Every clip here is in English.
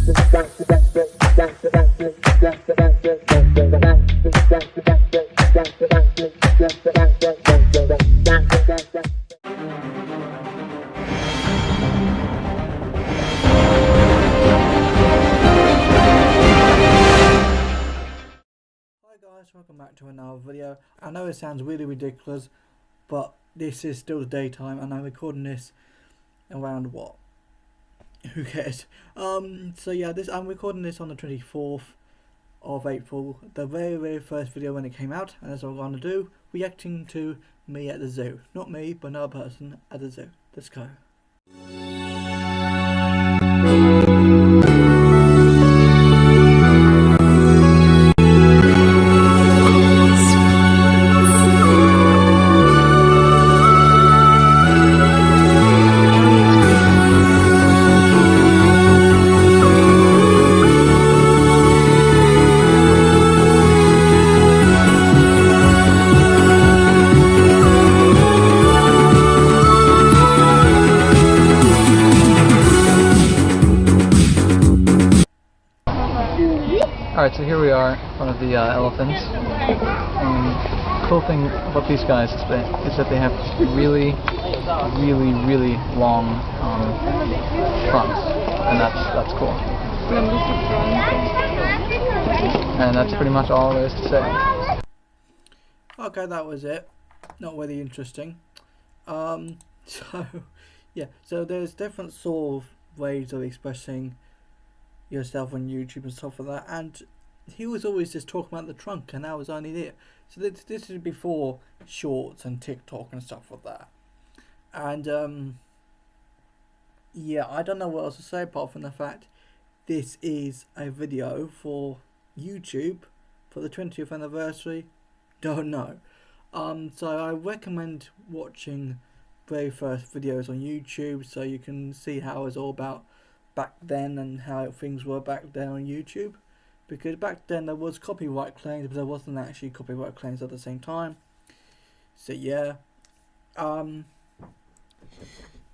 Welcome back to another video. I know it sounds really ridiculous, but this is still the daytime and I'm recording this around what? Who cares? So yeah, I'm recording this on the 24th of April, the very first video when it came out, and that's what I'm going to do, reacting to me at the zoo. Not me, but another person at the zoo. Let's go. Alright, so here we are in front of the elephants. Cool thing about these guys is that they have really long fronts, and that's cool. And that's pretty much all there is to say. Okay, that was it. Not really interesting. So yeah, so there's different sort of ways of expressing yourself on YouTube and stuff like that, and he was always just talking about the trunk, and that was only it. So this is before shorts and TikTok and stuff like that. And yeah, I don't know what else to say apart from the fact this is a video for YouTube for the 20th anniversary. Don't know. So I recommend watching very first videos on YouTube so you can see how it's all about back then and how things were back then on YouTube, because back then there was copyright claims but there wasn't actually copyright claims at the same time. So yeah, but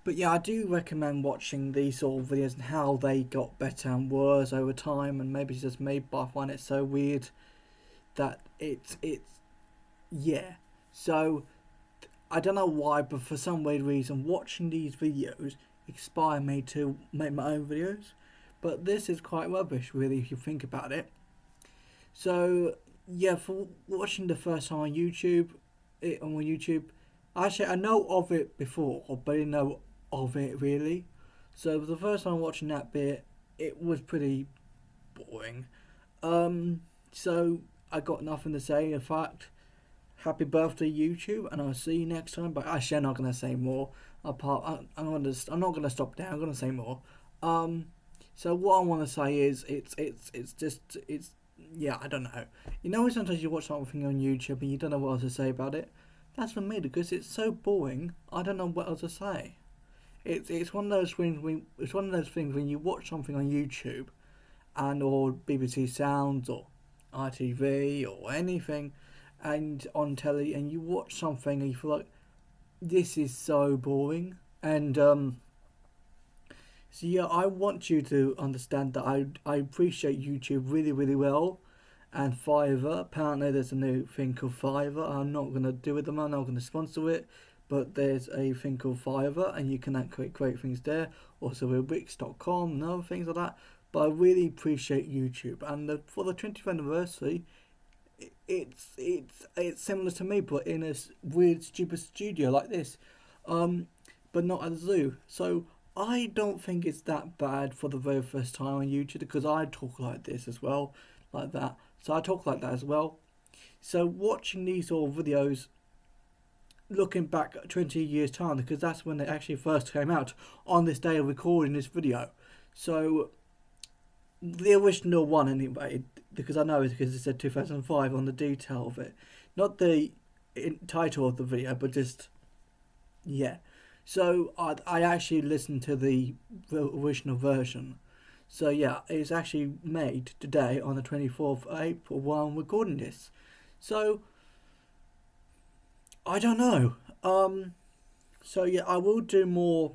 yeah, I do recommend watching these sort of videos and how they got better and worse over time, and maybe it's just me, but I find it so weird that it's yeah. So I don't know why, but for some weird reason watching these videos inspire me to make my own videos, but this is quite rubbish really if you think about it. So yeah, for watching the first time on YouTube, actually I know of it before, but I didn't know of it really. So the first time watching that bit, it was pretty boring. So I got nothing to say. In fact, happy birthday YouTube, and I'll see you next time. But actually I'm not gonna say more. I'm not gonna stop there. I'm gonna say more. So what I want to say is it's yeah, I don't know. You know, sometimes you watch something on YouTube and you don't know what else to say about it. That's for me, because it's so boring. I don't know what else to say. It's one of those things when you watch something on YouTube and or BBC Sounds or ITV or anything, and on telly, and you watch something and you feel like, this is so boring. And so yeah, I want you to understand that I appreciate YouTube really well, and Fiverr. Apparently there's a new thing called Fiverr. I'm not going to do with them, I'm not going to sponsor it, but there's a thing called Fiverr and you can create things there, also with Wix.com and other things like that. But I really appreciate YouTube, and for the 20th anniversary, it's similar to me, but in a weird stupid studio like this, but not at the zoo. So I don't think it's that bad for the very first time on YouTube, because I talk like this as well, like that. So I talk like that as well. So watching these sort of videos, looking back 20 years time, because that's when they actually first came out, on this day of recording this video. So the original one anyway, because I know it's because it said 2005 on the detail of it, not the title of the video, but just yeah. So I actually listened to the original version. So yeah, it's actually made today on the 24th of April while I'm recording this. So I don't know. So yeah, I will do more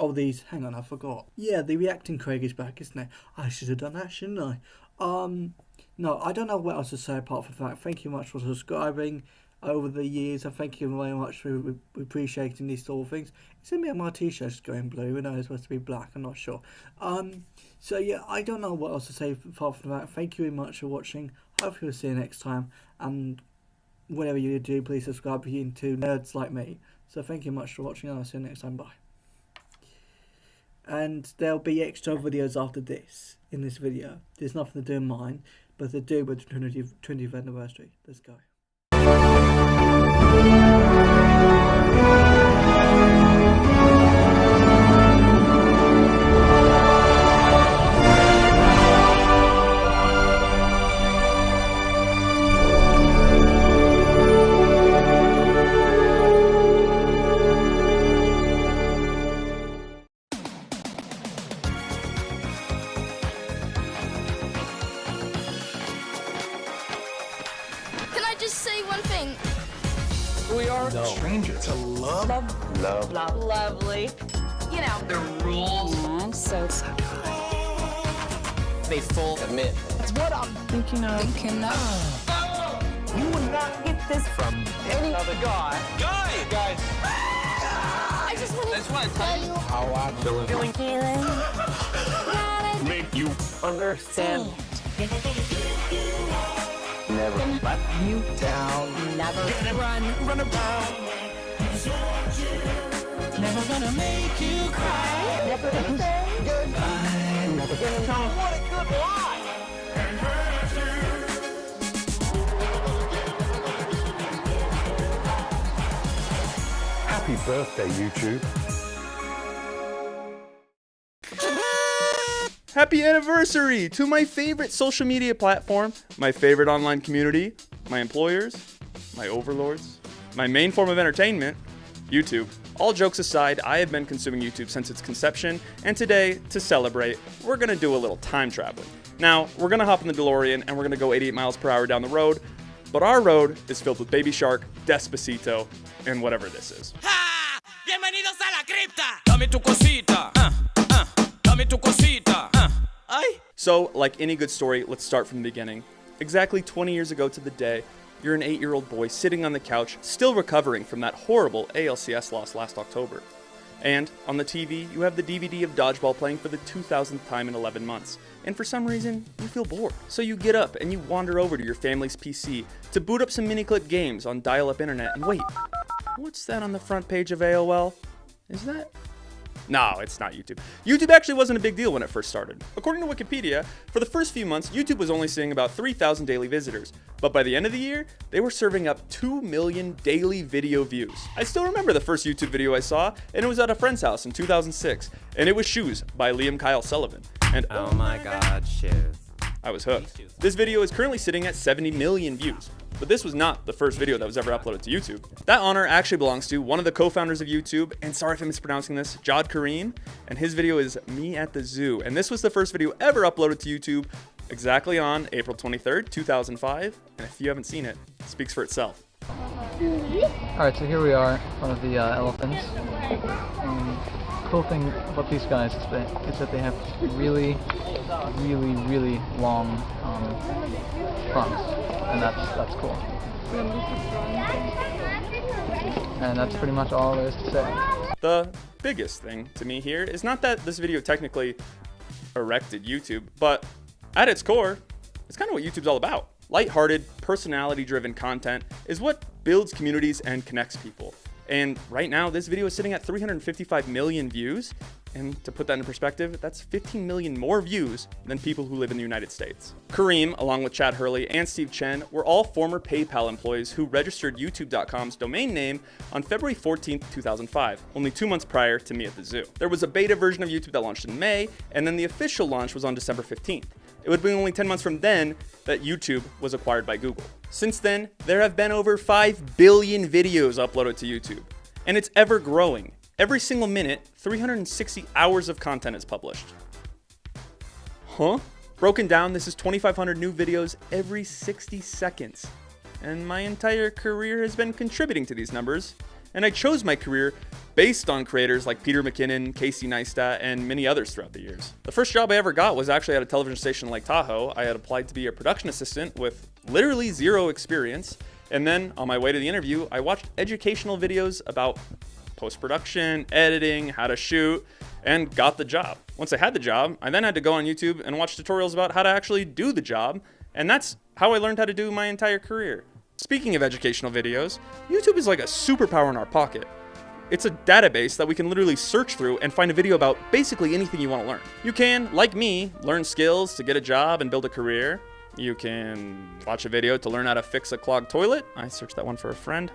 Oh, these. Hang on, I forgot. Yeah, the reacting Craig is back, isn't it? I should have done that, shouldn't I? No, I don't know what else to say apart from that. Thank you much for subscribing over the years, and thank you very much for appreciating these sort of things. It's in me, my t-shirt's going blue, and it's supposed to be black. I'm not sure. So yeah, I don't know what else to say apart from that. Thank you very much for watching. Hopefully we'll see you next time, and whatever you do, please subscribe if you're into nerds like me. So thank you much for watching, and I'll see you next time. Bye. And there'll be extra videos after this in this video. There's nothing to do in mine, but to do with the 20th anniversary. Let's go. Can I just say one thing? We are strangers to love. Lovely. You know. The rules. So They full admit. That's what I'm thinking of. You would not get this from any other guy. Guys. I just want to tell you How I'm feeling. Make you understand. Never let you down. never run around. Never gonna make you cry. Never gonna say goodbye. Never gonna tell what a good lie. Happy birthday, YouTube. Happy anniversary to my favorite social media platform, my favorite online community, my employers, my overlords, my main form of entertainment, YouTube. All jokes aside, I have been consuming YouTube since its conception, and today, to celebrate, we're gonna do a little time traveling. Now, we're gonna hop in the DeLorean and we're gonna go 88 miles per hour down the road, but our road is filled with Baby Shark, Despacito, and whatever this is. ¡Ja! ¡Bienvenidos a la cripta! Dame tu cosita, dame tu cosita, ay. So, like any good story, let's start from the beginning. Exactly 20 years ago to the day, you're an 8-year-old boy sitting on the couch, still recovering from that horrible ALCS loss last October. And on the TV, you have the DVD of Dodgeball playing for the 2000th time in 11 months. And for some reason, you feel bored. So you get up and you wander over to your family's PC to boot up some mini-clip games on dial-up internet. And wait, what's that on the front page of AOL? Is that? No, it's not YouTube. YouTube actually wasn't a big deal when it first started. According to Wikipedia, for the first few months, YouTube was only seeing about 3,000 daily visitors. But by the end of the year, they were serving up 2 million daily video views. I still remember the first YouTube video I saw, and it was at a friend's house in 2006, and it was Shoes by Liam Kyle Sullivan. And Oh my god, shoes. I was hooked. This video is currently sitting at 70 million views. But this was not the first video that was ever uploaded to YouTube. That honor actually belongs to one of the co-founders of YouTube, and sorry if I'm mispronouncing this, Jod Kareem, and his video is Me at the Zoo. And this was the first video ever uploaded to YouTube exactly on April 23rd, 2005. And if you haven't seen it, it speaks for itself. Alright, so here we are in front of the elephants. Cool thing about these guys is that they have really long fronts, and that's cool. And that's pretty much all there is to say. The biggest thing to me here is not that this video technically erected YouTube, but at its core, it's kind of what YouTube's all about. Lighthearted, personality-driven content is what builds communities and connects people. And right now, this video is sitting at 355 million views. And to put that in perspective, that's 15 million more views than people who live in the United States. Kareem, along with Chad Hurley and Steve Chen, were all former PayPal employees who registered YouTube.com's domain name on February 14th, 2005, only 2 months prior to Me at the Zoo. There was a beta version of YouTube that launched in May, and then the official launch was on December 15th. It would be only 10 months from then that YouTube was acquired by Google. Since then, there have been over 5 billion videos uploaded to YouTube, and it's ever growing. Every single minute, 360 hours of content is published. Huh? Broken down, this is 2,500 new videos every 60 seconds. And my entire career has been contributing to these numbers, and I chose my career based on creators like Peter McKinnon, Casey Neistat, and many others throughout the years. The first job I ever got was actually at a television station in Lake Tahoe. I had applied to be a production assistant with literally zero experience. And then on my way to the interview, I watched educational videos about post-production, editing, how to shoot, and got the job. Once I had the job, I then had to go on YouTube and watch tutorials about how to actually do the job. And that's how I learned how to do my entire career. Speaking of educational videos, YouTube is like a superpower in our pocket. It's a database that we can literally search through and find a video about basically anything you want to learn. You can, like me, learn skills to get a job and build a career. You can watch a video to learn how to fix a clogged toilet. I searched that one for a friend.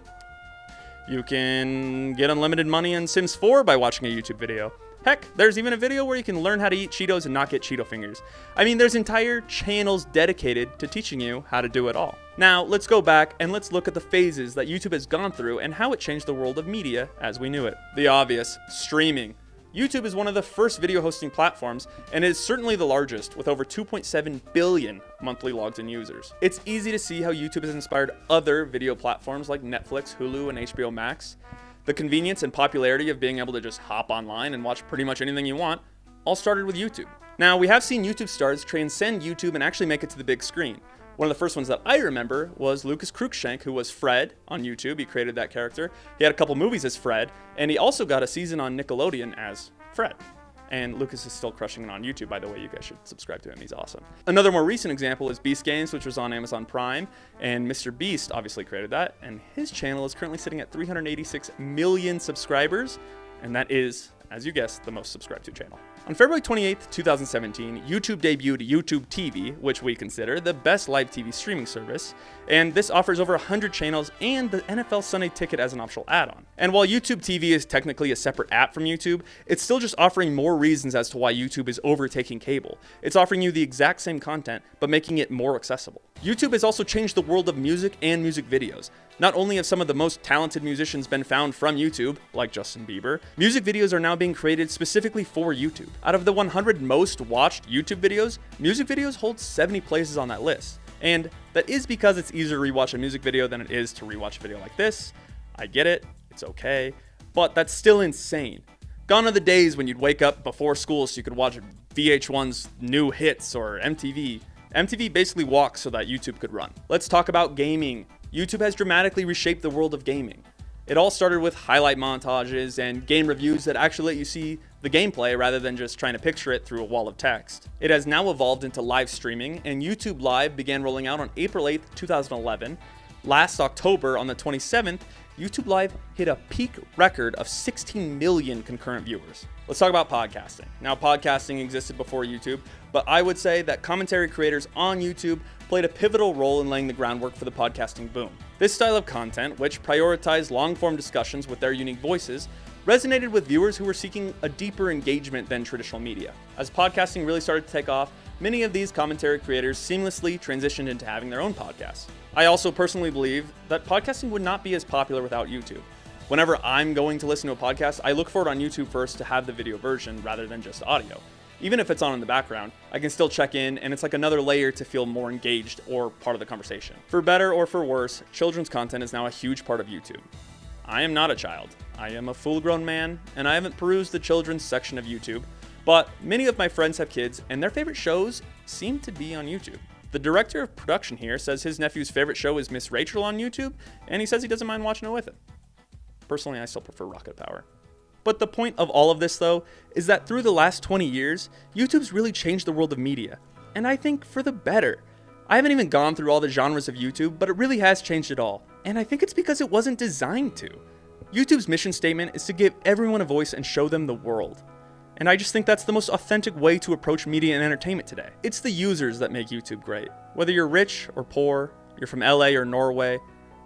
You can get unlimited money in Sims 4 by watching a YouTube video. Heck, there's even a video where you can learn how to eat Cheetos and not get Cheeto fingers. I mean, there's entire channels dedicated to teaching you how to do it all. Now, let's go back and let's look at the phases that YouTube has gone through and how it changed the world of media as we knew it. The obvious, streaming. YouTube is one of the first video hosting platforms, and it is certainly the largest, with over 2.7 billion monthly logged in users. It's easy to see how YouTube has inspired other video platforms like Netflix, Hulu, and HBO Max. The convenience and popularity of being able to just hop online and watch pretty much anything you want all started with YouTube. Now, we have seen YouTube stars transcend YouTube and actually make it to the big screen. One of the first ones that I remember was Lucas Cruikshank, who was Fred on YouTube. He created that character. He had a couple movies as Fred, and he also got a season on Nickelodeon as Fred. And Lucas is still crushing it on YouTube, by the way. You guys should subscribe to him. He's awesome. Another more recent example is Beast Games, which was on Amazon Prime. And Mr. Beast obviously created that. And his channel is currently sitting at 386 million subscribers. And that is, as you guessed, the most subscribed to channel. On February 28th, 2017, YouTube debuted YouTube TV, which we consider the best live TV streaming service, and this offers over 100 channels and the NFL Sunday Ticket as an optional add-on. And while YouTube TV is technically a separate app from YouTube, it's still just offering more reasons as to why YouTube is overtaking cable. It's offering you the exact same content, but making it more accessible. YouTube has also changed the world of music and music videos. Not only have some of the most talented musicians been found from YouTube, like Justin Bieber, music videos are now being created specifically for YouTube. Out of the 100 most watched YouTube videos, music videos hold 70 places on that list. And that is because it's easier to rewatch a music video than it is to rewatch a video like this. I get it, it's okay, but that's still insane. Gone are the days when you'd wake up before school so you could watch VH1's new hits or MTV. MTV basically walked so that YouTube could run. Let's talk about gaming. YouTube has dramatically reshaped the world of gaming. It all started with highlight montages and game reviews that actually let you see the gameplay rather than just trying to picture it through a wall of text. It has now evolved into live streaming, and YouTube Live began rolling out on April 8th, 2011. Last October, on the 27th, YouTube Live hit a peak record of 16 million concurrent viewers. Let's talk about podcasting. Now, podcasting existed before YouTube, but I would say that commentary creators on YouTube played a pivotal role in laying the groundwork for the podcasting boom. This style of content, which prioritized long-form discussions with their unique voices, resonated with viewers who were seeking a deeper engagement than traditional media. As podcasting really started to take off, many of these commentary creators seamlessly transitioned into having their own podcasts. I also personally believe that podcasting would not be as popular without YouTube. Whenever I'm going to listen to a podcast, I look for it on YouTube first to have the video version rather than just audio. Even if it's on in the background, I can still check in, and it's like another layer to feel more engaged or part of the conversation. For better or for worse, children's content is now a huge part of YouTube. I am not a child. I am a full-grown man, and I haven't perused the children's section of YouTube, but many of my friends have kids, and their favorite shows seem to be on YouTube. The director of production here says his nephew's favorite show is Miss Rachel on YouTube, and he says he doesn't mind watching it with him. Personally, I still prefer Rocket Power. But the point of all of this, though, is that through the last 20 years, YouTube's really changed the world of media, and I think for the better. I haven't even gone through all the genres of YouTube, but it really has changed it all, and I think it's because it wasn't designed to. YouTube's mission statement is to give everyone a voice and show them the world. And I just think that's the most authentic way to approach media and entertainment today. It's the users that make YouTube great. Whether you're rich or poor, you're from LA or Norway,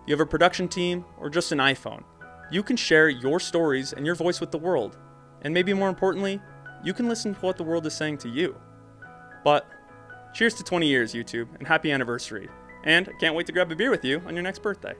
you have a production team, or just an iPhone, you can share your stories and your voice with the world. And maybe more importantly, you can listen to what the world is saying to you. But cheers to 20 years, YouTube, and happy anniversary. And I can't wait to grab a beer with you on your next birthday.